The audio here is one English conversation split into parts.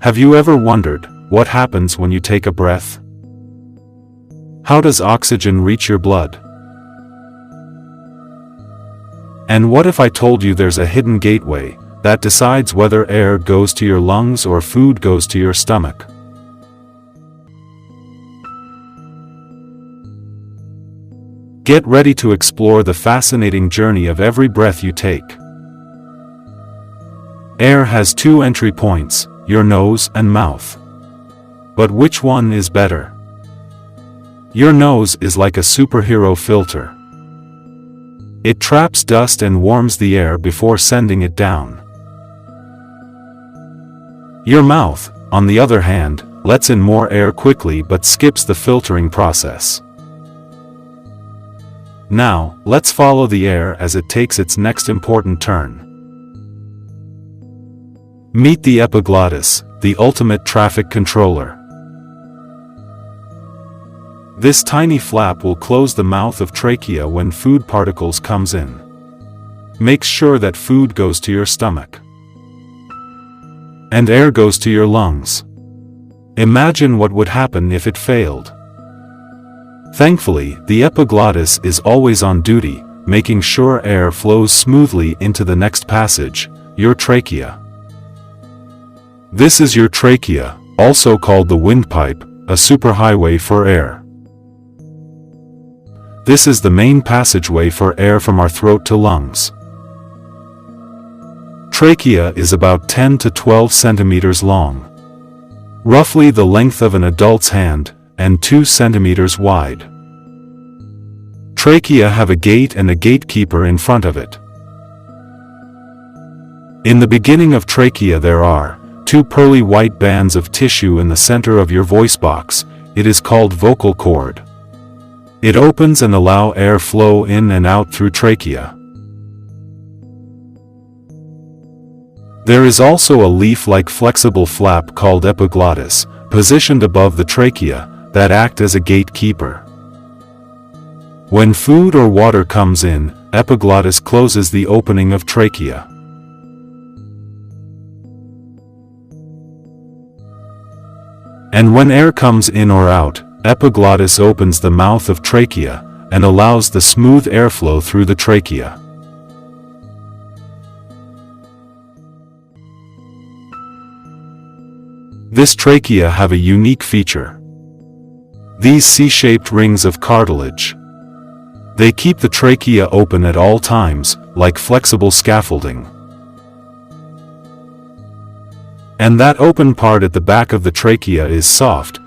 Have you ever wondered what happens when you take a breath? How does oxygen reach your blood? And what if I told you there's a hidden gateway that decides whether air goes to your lungs or food goes to your stomach? Get ready to explore the fascinating journey of every breath you take. Air has two entry points, your nose and mouth. But which one is better? Your nose is like a superhero filter. It traps dust and warms the air before sending it down. Your mouth, on the other hand, lets in more air quickly but skips the filtering process. Now, let's follow the air as it takes its next important turn. Meet the epiglottis, the ultimate traffic controller. This tiny flap will close the mouth of trachea when food particles comes in. Makes sure that food goes to your stomach. And air goes to your lungs. Imagine what would happen if it failed. Thankfully, the epiglottis is always on duty, making sure air flows smoothly into the next passage, your trachea. This is your trachea, also called the windpipe, a superhighway for air. This is the main passageway for air from our throat to lungs. Trachea is about 10 to 12 centimeters long. Roughly the length of an adult's hand, and 2 centimeters wide. Trachea have a gate and a gatekeeper in front of it. In the beginning of trachea there are 2 pearly white bands of tissue in the center of your voice box. It is called vocal cord. It opens and allows air flow in and out through trachea. There is also a leaf-like flexible flap called epiglottis, positioned above the trachea, that act as a gatekeeper. When food or water comes in, epiglottis closes the opening of trachea. And when air comes in or out, epiglottis opens the mouth of trachea, and allows the smooth airflow through the trachea. This trachea have a unique feature. These C-shaped rings of cartilage. They keep the trachea open at all times, like flexible scaffolding. And that open part at the back of the trachea is soft,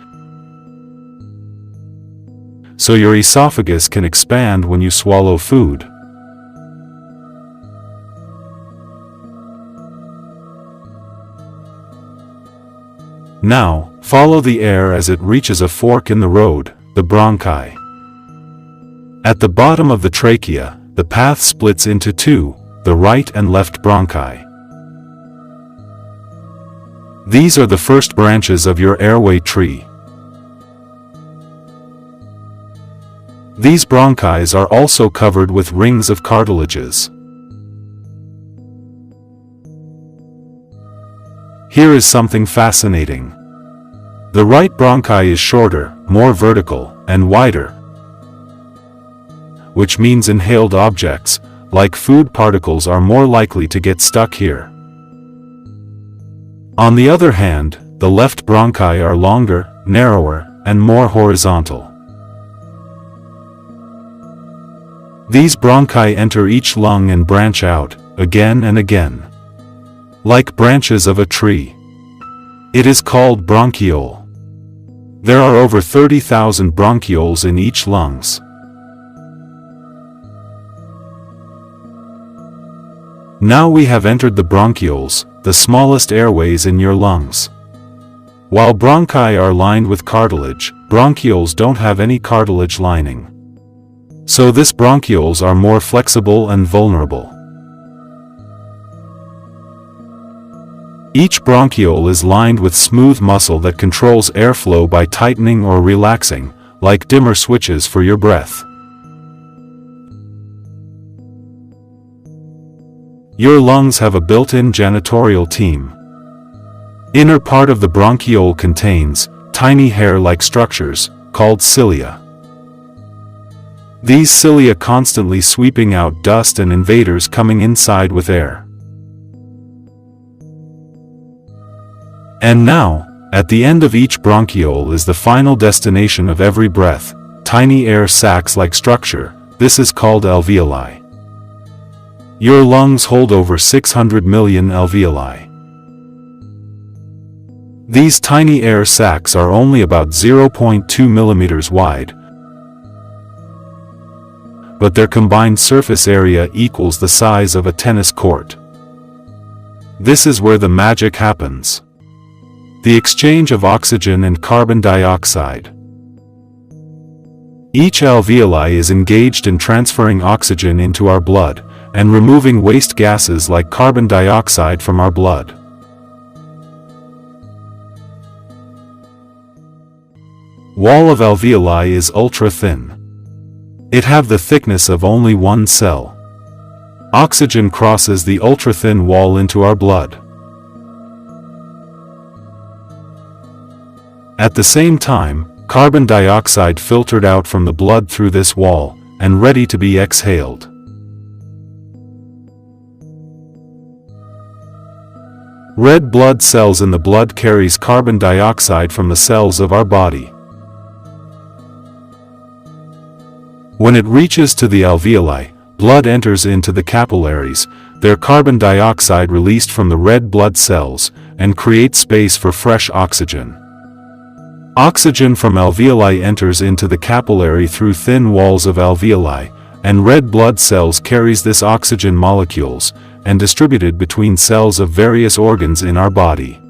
so your esophagus can expand when you swallow food. Now, follow the air as it reaches a fork in the road, the bronchi. At the bottom of the trachea, the path splits into 2, the right and left bronchi. These are the first branches of your airway tree. These bronchi are also covered with rings of cartilages. Here is something fascinating. The right bronchi is shorter, more vertical, and wider, which means inhaled objects, like food particles, are more likely to get stuck here. On the other hand, the left bronchi are longer, narrower, and more horizontal. These bronchi enter each lung and branch out, again and again, like branches of a tree. It is called bronchiole. There are over 30,000 bronchioles in each lungs. Now we have entered the bronchioles, the smallest airways in your lungs. While bronchi are lined with cartilage, bronchioles don't have any cartilage lining. So these bronchioles are more flexible and vulnerable. Each bronchiole is lined with smooth muscle that controls airflow by tightening or relaxing, like dimmer switches for your breath. Your lungs have a built-in janitorial team. Inner part of the bronchiole contains tiny hair-like structures, called cilia. These cilia constantly sweeping out dust and invaders coming inside with air. And now, at the end of each bronchiole is the final destination of every breath, tiny air sacs-like structure. This is called alveoli. Your lungs hold over 600 million alveoli. These tiny air sacs are only about 0.2 millimeters wide, but their combined surface area equals the size of a tennis court. This is where the magic happens. The exchange of oxygen and carbon dioxide. Each alveoli is engaged in transferring oxygen into our blood, and removing waste gases like carbon dioxide from our blood. Wall of alveoli is ultra-thin. It have the thickness of only one cell. Oxygen crosses the ultra-thin wall into our blood. At the same time, carbon dioxide filtered out from the blood through this wall, and ready to be exhaled. Red blood cells in the blood carries carbon dioxide from the cells of our body. When it reaches to the alveoli, blood enters into the capillaries, their carbon dioxide released from the red blood cells, and creates space for fresh oxygen. Oxygen from alveoli enters into the capillary through thin walls of alveoli, and red blood cells carries this oxygen molecules, and distributed between cells of various organs in our body.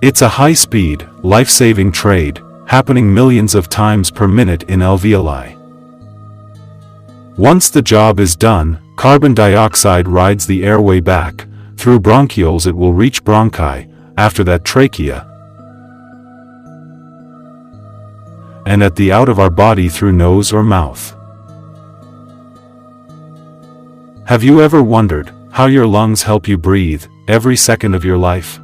It's a high-speed, life-saving trade, happening millions of times per minute in alveoli. Once the job is done, carbon dioxide rides the airway back. Through bronchioles it will reach bronchi, after that trachea, and at the out of our body through nose or mouth. Have you ever wondered how your lungs help you breathe every second of your life?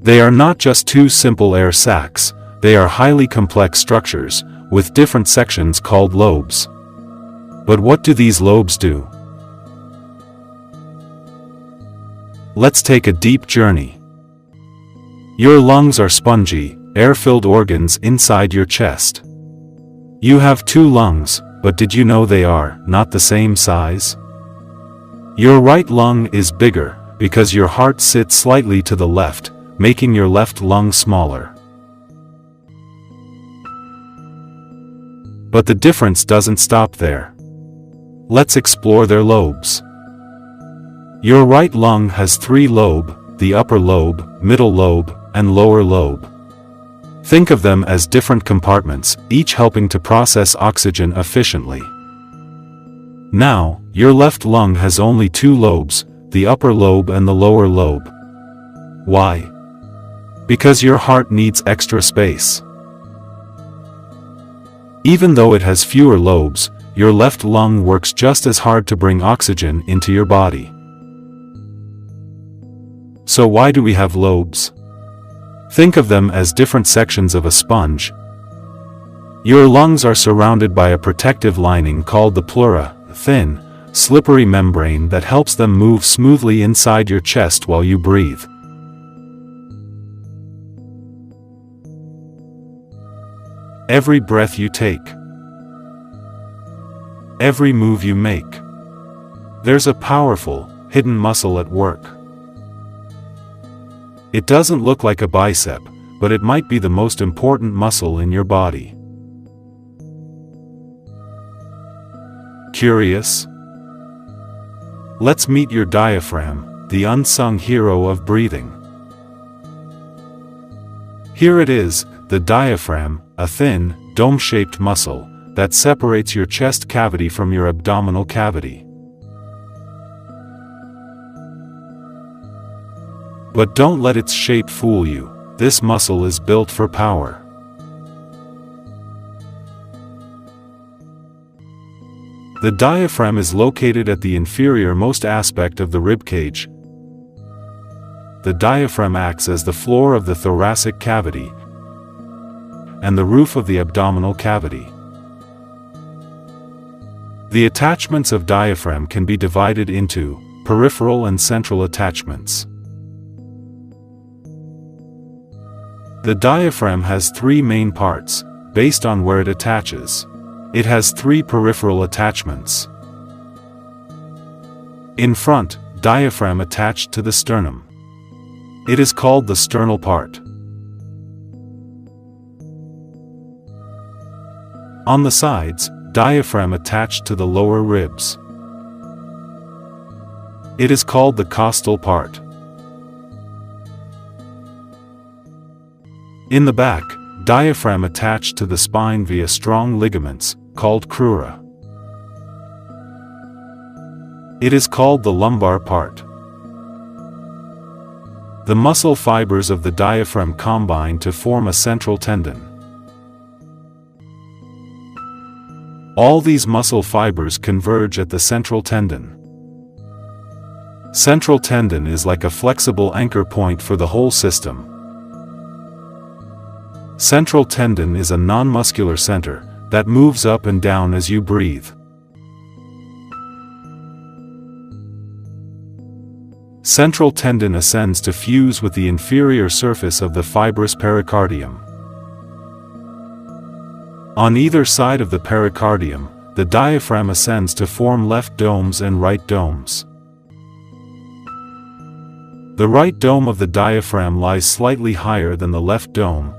They are not just two simple air sacs, they are highly complex structures, with different sections called lobes. But what do these lobes do? Let's take a deep journey. Your lungs are spongy, air-filled organs inside your chest. You have two lungs, but did you know they are not the same size? Your right lung is bigger, because your heart sits slightly to the left, making your left lung smaller. But the difference doesn't stop there. Let's explore their lobes. Your right lung has three lobes, the upper lobe, middle lobe, and lower lobe. Think of them as different compartments, each helping to process oxygen efficiently. Now, your left lung has only two lobes, the upper lobe and the lower lobe. Why? Because your heart needs extra space. Even though it has fewer lobes, your left lung works just as hard to bring oxygen into your body. So why do we have lobes? Think of them as different sections of a sponge. Your lungs are surrounded by a protective lining called the pleura, a thin, slippery membrane that helps them move smoothly inside your chest while you breathe. Every breath you take, every move you make, there's a powerful, hidden muscle at work. It doesn't look like a bicep, but it might be the most important muscle in your body. Curious? Let's meet your diaphragm, the unsung hero of breathing. Here it is, the diaphragm, a thin, dome-shaped muscle that separates your chest cavity from your abdominal cavity. But don't let its shape fool you. This muscle is built for power. The diaphragm is located at the inferior-most aspect of the rib cage. The diaphragm acts as the floor of the thoracic cavity and the roof of the abdominal cavity. The attachments of diaphragm can be divided into peripheral and central attachments. The diaphragm has three main parts, based on where it attaches. It has three peripheral attachments. In front, diaphragm attached to the sternum. It is called the sternal part. On the sides, diaphragm attached to the lower ribs. It is called the costal part. In the back, diaphragm attached to the spine via strong ligaments, called crura. It is called the lumbar part. The muscle fibers of the diaphragm combine to form a central tendon. All these muscle fibers converge at the central tendon. Central tendon is like a flexible anchor point for the whole system. Central tendon is a non-muscular center that moves up and down as you breathe. Central tendon ascends to fuse with the inferior surface of the fibrous pericardium. On either side of the pericardium, the diaphragm ascends to form left domes and right domes. The right dome of the diaphragm lies slightly higher than the left dome.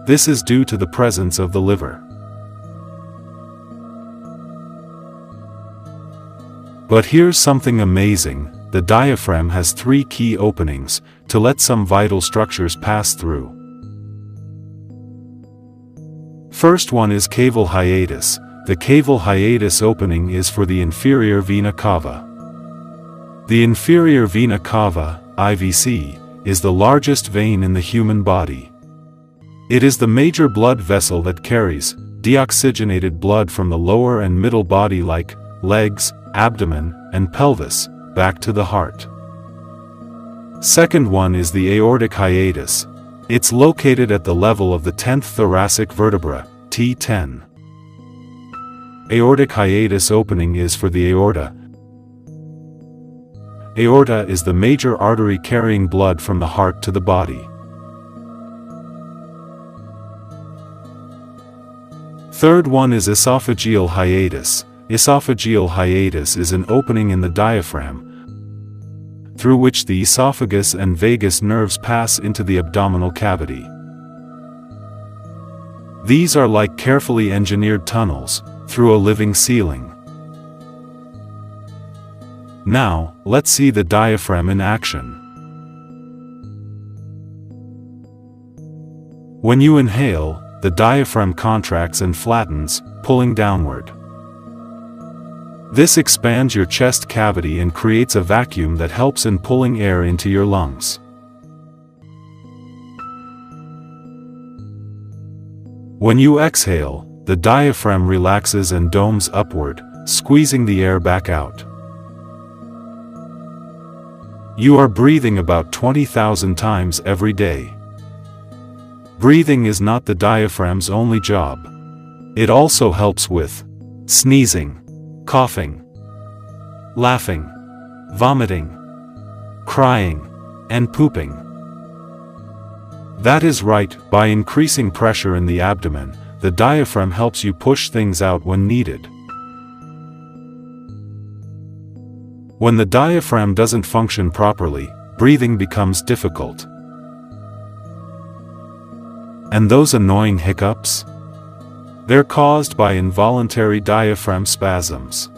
This is due to the presence of the liver. But here's something amazing: the diaphragm has three key openings to let some vital structures pass through. First one is caval hiatus. The caval hiatus opening is for the inferior vena cava. The inferior vena cava, IVC, is the largest vein in the human body. It is the major blood vessel that carries deoxygenated blood from the lower and middle body like legs, abdomen, and pelvis, back to the heart. Second one is the aortic hiatus. It's located at the level of the 10th thoracic vertebra, T10. Aortic hiatus opening is for the aorta. Aorta is the major artery carrying blood from the heart to the body. Third one is esophageal hiatus. Esophageal hiatus is an opening in the diaphragm through which the esophagus and vagus nerves pass into the abdominal cavity. These are like carefully engineered tunnels through a living ceiling. Now, let's see the diaphragm in action. When you inhale, the diaphragm contracts and flattens, pulling downward. This expands your chest cavity and creates a vacuum that helps in pulling air into your lungs. When you exhale, the diaphragm relaxes and domes upward, squeezing the air back out. You are breathing about 20,000 times every day. Breathing is not the diaphragm's only job. It also helps with sneezing, coughing, laughing, vomiting, crying, and pooping. That is right. By increasing pressure in the abdomen, the diaphragm helps you push things out when needed. When the diaphragm doesn't function properly, breathing becomes difficult. And those annoying hiccups? They're caused by involuntary diaphragm spasms.